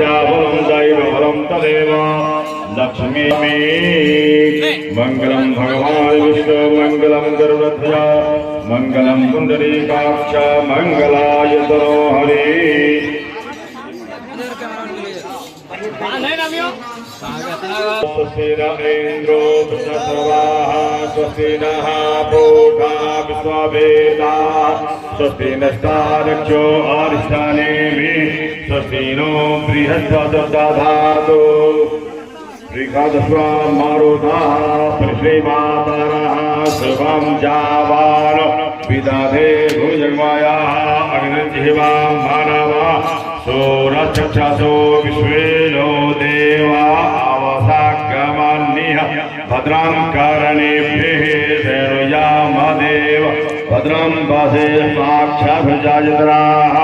विद्याबलं दैवबलं तदेव लक्ष्मी मंगलम भगवान विष्णु मंगलम गरुड़ध्वजा मंगलम पुंडरीकाक्ष मंगलाय तनोहरि स्वस्ति न इंद्रो वृषभवाः स्वस्ति नः पूषा विश्ववेदाः स्वस्ति नस्तारक्षो अरिष्टानेमिः स्वस्ति नो बृहस्पतिर्दधातु श्रीकादस्वा मारुताः श्रीमातारः शुभं जावान विदधे भुजन्मायाः अग्निजिह्वा मानवा सूरचक्षसो विश्वेनो देवा आवसागमन्निः भद्रं कर्णेभ्यः शृणुयामदेव भद्रं वसे साक्षाभिजायतराः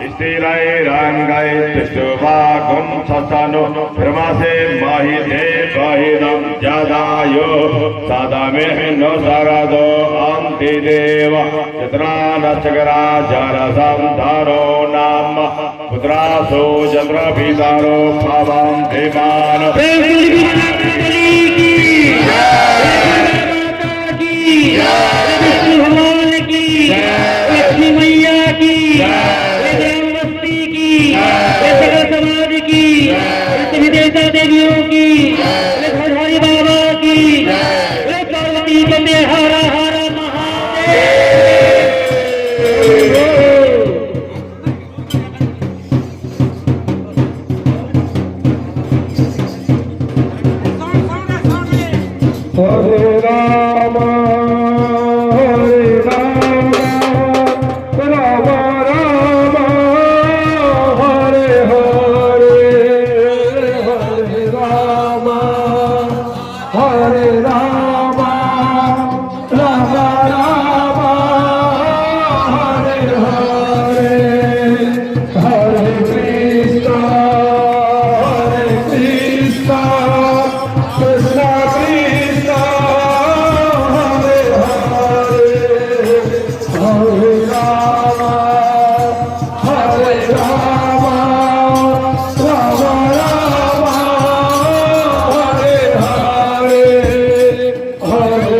स्थिरैरङ्गैस्तुष्टुवागुं ससनो ब्रह्मसे महिते बहिरं जदायो सदमेनो शरदो अन्तिदेव चित्रानचकरा जरसं धरो नाम पुत्रासो चन्द्रभितरो भवं धीमान देवियों की हरि बाबा की पार्वती बंदे हरा हरा महादेव हरे राम Hare